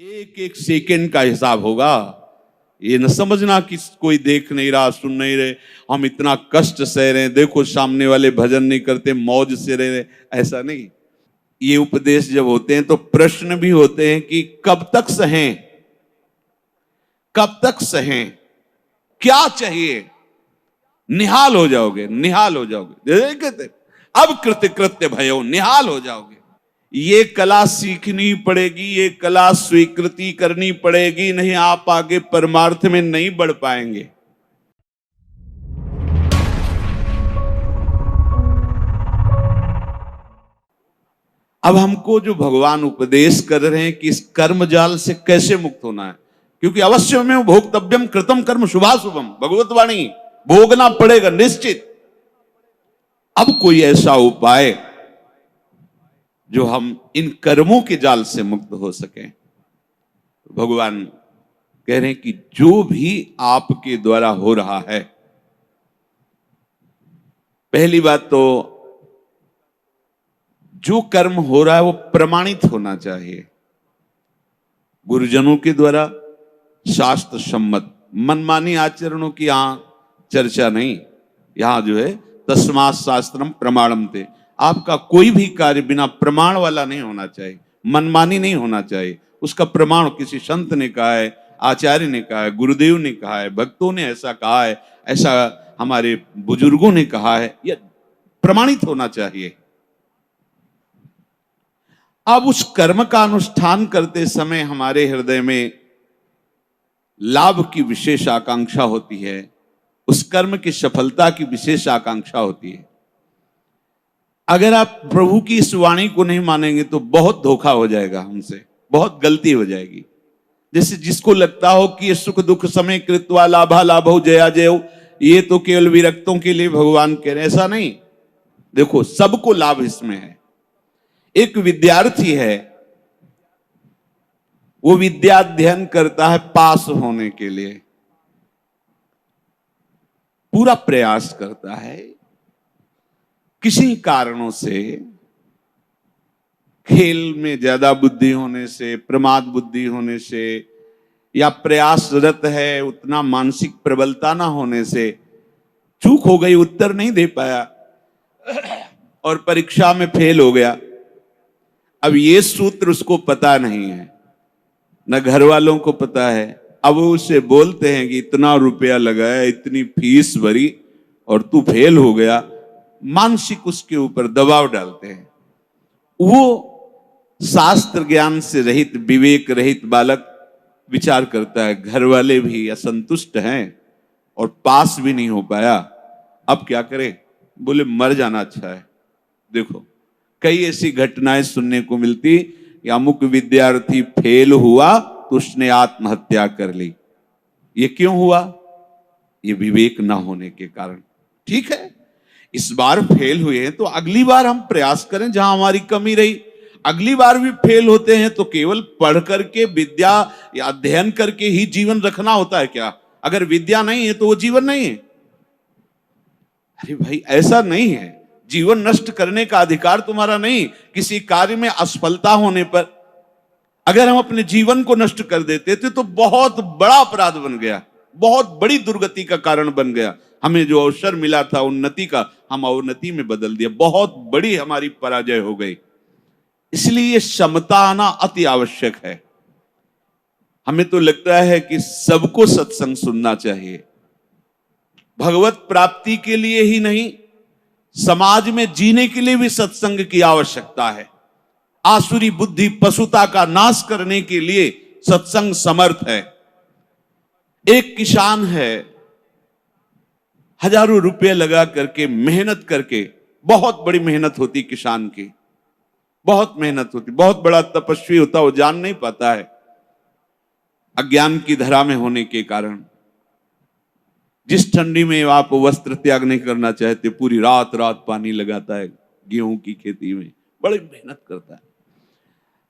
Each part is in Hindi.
एक एक सेकंड का हिसाब होगा। ये न समझना कि कोई देख नहीं रहा, सुन नहीं रहे, हम इतना कष्ट सह रहे हैं, देखो सामने वाले भजन नहीं करते, मौज से रह रहे, ऐसा नहीं। ये उपदेश जब होते हैं तो प्रश्न भी होते हैं कि कब तक सहें, कब तक सहें, क्या चाहिए। निहाल हो जाओगे, निहाल हो जाओगे, कहते अब कृत्य कृत्य भयो, निहाल हो जाओगे। ये कला सीखनी पड़ेगी, ये कला स्वीकृति करनी पड़ेगी, नहीं आप आगे परमार्थ में नहीं बढ़ पाएंगे। अब हमको जो भगवान उपदेश कर रहे हैं कि इस कर्म जाल से कैसे मुक्त होना है, क्योंकि अवश्य में भोक्तव्यम कृतम कर्म शुभाशुभम, भगवत वाणी, भोगना पड़ेगा निश्चित। अब कोई ऐसा उपाय जो हम इन कर्मों के जाल से मुक्त हो सके। भगवान कह रहे हैं कि जो भी आपके द्वारा हो रहा है, पहली बात तो जो कर्म हो रहा है वो प्रमाणित होना चाहिए, गुरुजनों के द्वारा शास्त्र सम्मत। मनमानी आचरणों की यहां चर्चा नहीं, यहां जो है तस्मात् शास्त्रम प्रमाणम थे। आपका कोई भी कार्य बिना प्रमाण वाला नहीं होना चाहिए, मनमानी नहीं होना चाहिए। उसका प्रमाण किसी संत ने कहा है, आचार्य ने कहा है, गुरुदेव ने कहा है, भक्तों ने ऐसा कहा है, ऐसा हमारे बुजुर्गों ने कहा है, यह प्रमाणित होना चाहिए। अब उस कर्म का अनुष्ठान करते समय हमारे हृदय में लाभ की विशेष आकांक्षा होती है, उस कर्म की सफलता की विशेष आकांक्षा होती है। अगर आप प्रभु की इस वाणी को नहीं मानेंगे तो बहुत धोखा हो जाएगा हमसे, बहुत गलती हो जाएगी। जैसे जिसको लगता हो कि ये सुख दुख समय कृत्वा लाभा लाभो जया जयो, ये तो केवल विरक्तों के लिए भगवान कह रहे हैं, ऐसा नहीं। देखो सबको लाभ इसमें है। एक विद्यार्थी है, वो विद्या अध्ययन करता है पास होने के लिए, पूरा प्रयास करता है। किसी कारणों से, खेल में ज्यादा बुद्धि होने से, प्रमाद बुद्धि होने से, या प्रयासरत है उतना मानसिक प्रबलता ना होने से चूक हो गई, उत्तर नहीं दे पाया और परीक्षा में फेल हो गया। अब ये सूत्र उसको पता नहीं है, न घर वालों को पता है। अब उसे बोलते हैं कि इतना रुपया लगाया, इतनी फीस भरी और तू फेल हो गया, मानसिक उसके ऊपर दबाव डालते हैं। वो शास्त्र ज्ञान से रहित, विवेक रहित बालक विचार करता है, घर वाले भी असंतुष्ट हैं और पास भी नहीं हो पाया, अब क्या करें। बोले मर जाना अच्छा है। देखो कई ऐसी घटनाएं सुनने को मिलती कि अमुक विद्यार्थी फेल हुआ तो उसने आत्महत्या कर ली। ये क्यों हुआ? ये विवेक ना होने के कारण। ठीक है, इस बार फेल हुए हैं तो अगली बार हम प्रयास करें, जहां हमारी कमी रही। अगली बार भी फेल होते हैं तो केवल पढ़ करके, विद्या या अध्ययन करके ही जीवन रखना होता है क्या? अगर विद्या नहीं है तो वो जीवन नहीं है। अरे भाई ऐसा नहीं है, जीवन नष्ट करने का अधिकार तुम्हारा नहीं। किसी कार्य में असफलता होने पर अगर हम अपने जीवन को नष्ट कर देते थे तो बहुत बड़ा अपराध बन गया, बहुत बड़ी दुर्गति का कारण बन गया। हमें जो अवसर मिला था उन्नति का, हम अवनति में बदल दिया, बहुत बड़ी हमारी पराजय हो गई। इसलिए समता आना अति आवश्यक है। हमें तो लगता है कि सबको सत्संग सुनना चाहिए, भगवत प्राप्ति के लिए ही नहीं, समाज में जीने के लिए भी सत्संग की आवश्यकता है। आसुरी बुद्धि पशुता का नाश करने के लिए सत्संग समर्थ है। एक किसान है, हजारों रुपए लगा करके, मेहनत करके, बहुत बड़ी मेहनत होती किसान की, बहुत मेहनत होती, बहुत बड़ा तपस्वी होता, वो जान नहीं पाता है अज्ञान की धरा में होने के कारण। जिस ठंडी में आप वस्त्र त्याग नहीं करना चाहते, पूरी रात रात पानी लगाता है गेहूं की खेती में, बड़ी मेहनत करता है।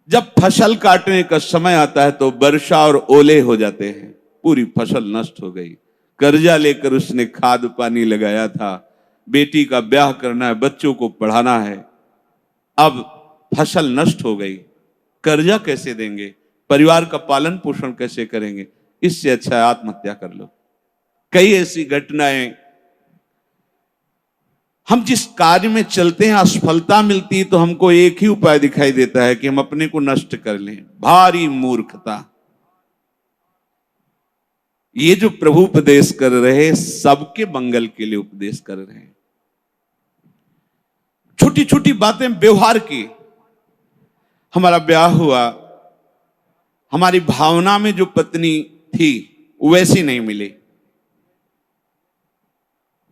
जब फसल काटने का समय आता है तो वर्षा और ओले हो जाते हैं, पूरी फसल नष्ट हो गई। कर्जा लेकर उसने खाद पानी लगाया था, बेटी का ब्याह करना है, बच्चों को पढ़ाना है, अब फसल नष्ट हो गई, कर्जा कैसे देंगे? परिवार का पालन पोषण कैसे करेंगे? इससे अच्छा है आत्महत्या कर लो। कई ऐसी घटनाएं, हम जिस कार्य में चलते हैं असफलता मिलती है तो हमको एक ही उपाय दिखाई देता है कि हम अपने को नष्ट कर लें। भारी मूर्खता। ये जो प्रभु उपदेश कर रहे हैं सबके मंगल के लिए उपदेश कर रहे हैं। छोटी छोटी बातें व्यवहार की। हमारा ब्याह हुआ, हमारी भावना में जो पत्नी थी वैसी नहीं मिली।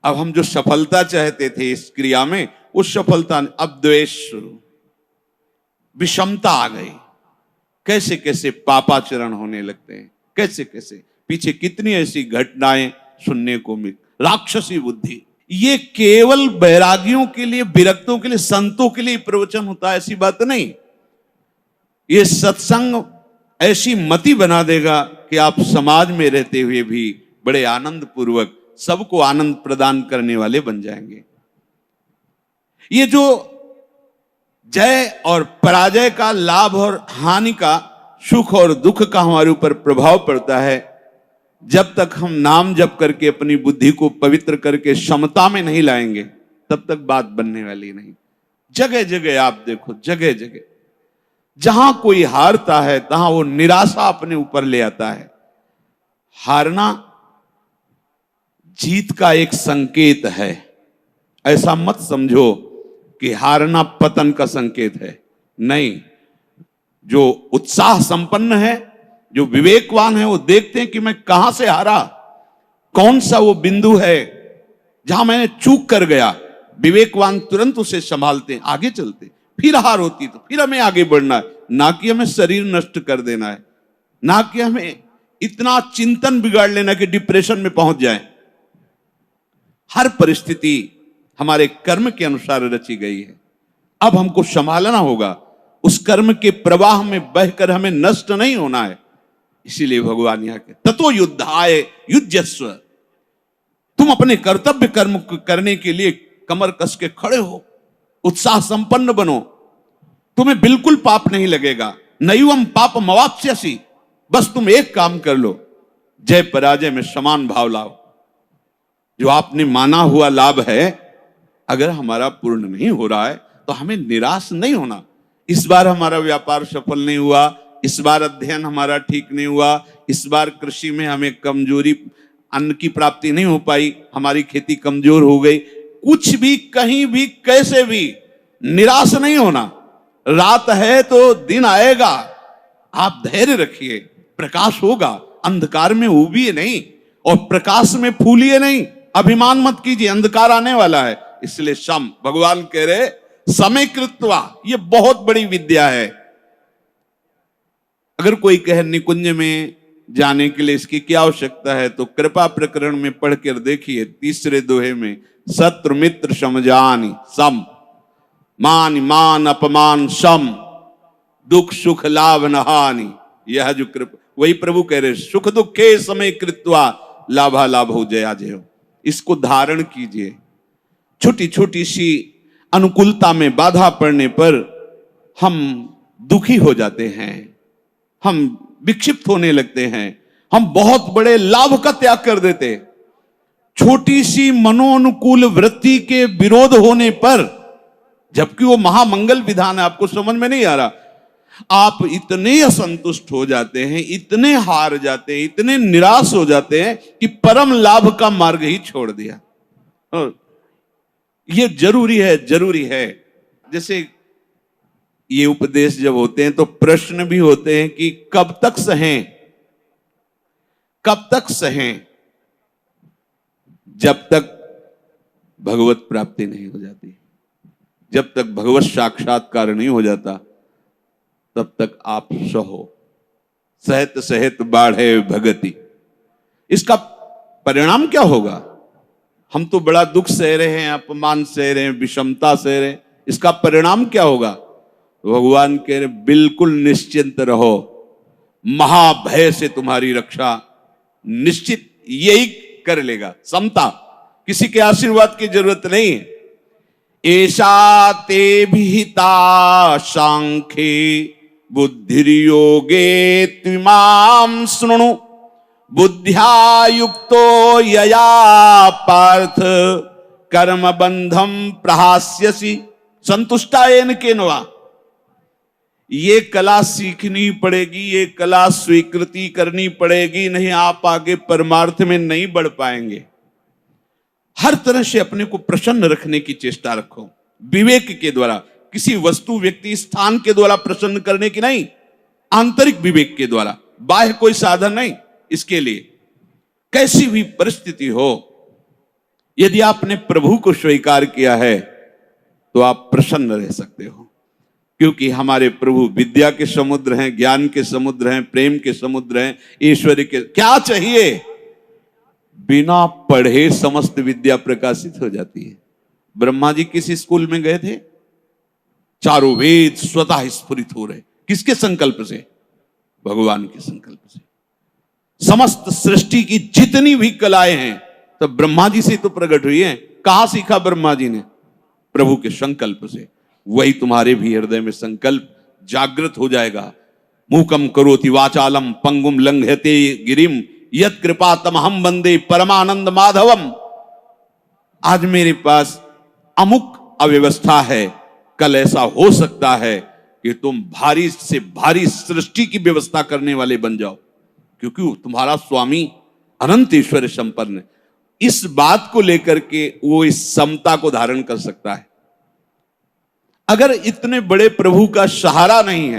अब हम जो सफलता चाहते थे इस क्रिया में, उस सफलता, अब द्वेष शुरू, विषमता आ गई। कैसे कैसे पापाचरण होने लगते हैं, कैसे कैसे पीछे कितनी ऐसी घटनाएं सुनने को मिल। राक्षसी बुद्धि। ये केवल बैरागियों के लिए, विरक्तों के लिए, संतों के लिए प्रवचन होता है, ऐसी बात नहीं। ये सत्संग ऐसी मति बना देगा कि आप समाज में रहते हुए भी बड़े आनंद पूर्वक सबको आनंद प्रदान करने वाले बन जाएंगे। ये जो जय और पराजय का, लाभ और हानि का, सुख और दुख का हमारे ऊपर प्रभाव पड़ता है, जब तक हम नाम जप करके अपनी बुद्धि को पवित्र करके समता में नहीं लाएंगे तब तक बात बनने वाली नहीं। जगह जगह आप देखो, जगह जगह जहां कोई हारता है तहां वो निराशा अपने ऊपर ले आता है। हारना जीत का एक संकेत है। ऐसा मत समझो कि हारना पतन का संकेत है। नहीं, जो उत्साह संपन्न है, जो विवेकवान है, वो देखते हैं कि मैं कहां से हारा, कौन सा वो बिंदु है जहां मैंने चूक कर गया। विवेकवान तुरंत उसे संभालते हैं, आगे चलते हैं। फिर हार होती तो फिर हमें आगे बढ़ना है, ना कि हमें शरीर नष्ट कर देना है, ना कि हमें इतना चिंतन बिगाड़ लेना कि डिप्रेशन में पहुंच जाए। हर परिस्थिति हमारे कर्म के अनुसार रची गई है। अब हमको संभालना होगा, उस कर्म के प्रवाह में बहकर हमें नष्ट नहीं होना है। इसीलिए भगवान यहां के ततो युद्धाय युज्यस्व। तुम अपने कर्तव्य कर्म करने के लिए कमर कस के खड़े हो, उत्साह संपन्न बनो, तुम्हें बिल्कुल पाप नहीं लगेगा। नैवम पाप मवाप्स्यसि। बस तुम एक काम कर लो, जय पराजय में समान भाव लाओ। जो आपने माना हुआ लाभ है, अगर हमारा पूर्ण नहीं हो रहा है तो हमें निराश नहीं होना। इस बार हमारा व्यापार सफल नहीं हुआ, इस बार अध्ययन हमारा ठीक नहीं हुआ, इस बार कृषि में हमें कमजोरी, अन्न की प्राप्ति नहीं हो पाई, हमारी खेती कमजोर हो गई। कुछ भी, कहीं भी, कैसे भी निराश नहीं होना। रात है तो दिन आएगा, आप धैर्य रखिए, प्रकाश होगा। अंधकार में उबिए नहीं और प्रकाश में फूलिए नहीं। अभिमान मत कीजिए, अंधकार आने वाला है। इसलिए सम, भगवान कह रहे समय कृत्वा, ये बहुत बड़ी विद्या है। अगर कोई कहे निकुंज में जाने के लिए इसकी क्या आवश्यकता है, तो कृपा प्रकरण में पढ़कर देखिए, तीसरे दोहे में, शत्रु मित्र समझानी सम, मान मान अपमान सम, दुख सुख लाभ नहानी। यह जो कृपा, वही प्रभु कह रहे, सुख दुखे समय कृत्वा लाभा लाभ हो जया जय हो। इसको धारण कीजिए। छोटी छोटी सी अनुकूलता में बाधा पड़ने पर हम दुखी हो जाते हैं, हम विक्षिप्त होने लगते हैं, हम बहुत बड़े लाभ का त्याग कर देते। छोटी सी मनोनुकूल वृत्ति के विरोध होने पर, जबकि वो महामंगल विधान है, आपको समझ में नहीं आ रहा, आप इतने असंतुष्ट हो जाते हैं, इतने हार जाते हैं, इतने निराश हो जाते हैं कि परम लाभ का मार्ग ही छोड़ दिया। और ये जरूरी है, जरूरी है। जैसे ये उपदेश जब होते हैं तो प्रश्न भी होते हैं कि कब तक सहें, कब तक सहें? जब तक भगवत प्राप्ति नहीं हो जाती, जब तक भगवत साक्षात्कार नहीं हो जाता, तब तक आप सहो। सहत सहत बाढ़े भगति। इसका परिणाम क्या होगा? हम तो बड़ा दुख सह रहे हैं, अपमान सह रहे हैं, विषमता सह रहे हैं, इसका परिणाम क्या होगा? भगवान कह रहे बिल्कुल निश्चिंत रहो, महाभय से तुम्हारी रक्षा निश्चित यही कर लेगा। समता, किसी के आशीर्वाद की जरूरत नहीं है। ऐसा ते विहिता सांख्ये बुद्धिर्योगे त्विमां शृणु बुद्ध्या युक्तो यया पार्थ कर्म बंधम प्रहास्यसि संतुष्टायेन केनवा। ये कला सीखनी पड़ेगी, ये कला स्वीकृति करनी पड़ेगी, नहीं आप आगे परमार्थ में नहीं बढ़ पाएंगे। हर तरह से अपने को प्रसन्न रखने की चेष्टा रखो, विवेक के द्वारा, किसी वस्तु व्यक्ति स्थान के द्वारा प्रसन्न करने की नहीं, आंतरिक विवेक के द्वारा, बाह्य कोई साधन नहीं। इसके लिए कैसी भी परिस्थिति हो, यदि आपने प्रभु को स्वीकार किया है तो आप प्रसन्न रह सकते हो, क्योंकि हमारे प्रभु विद्या के समुद्र हैं, ज्ञान के समुद्र हैं, प्रेम के समुद्र हैं, ऐश्वर्य के। क्या चाहिए? बिना पढ़े समस्त विद्या प्रकाशित हो जाती है। ब्रह्मा जी किस स्कूल में गए थे? चारों वेद स्वतः स्फुरित हो रहे। किसके संकल्प से? भगवान के संकल्प से। समस्त सृष्टि की जितनी भी कलाएं हैं तो ब्रह्मा जी से तो प्रकट हुई हैं। कहां सीखा ब्रह्मा जी ने? प्रभु के संकल्प से। वही तुम्हारे भी हृदय में संकल्प जागृत हो जाएगा। मूकम करोति वाचालम पंगुम लंघयते गिरिम यत् कृपा तमहम वंदे परमानंद माधवम। आज मेरे पास अमुक अव्यवस्था है, कल ऐसा हो सकता है कि तुम भारी से भारी सृष्टि की व्यवस्था करने वाले बन जाओ, क्योंकि तुम्हारा स्वामी अनंत ईश्वर संपन्न है। इस बात को लेकर के वो इस समता को धारण कर सकता है। अगर इतने बड़े प्रभु का सहारा नहीं है,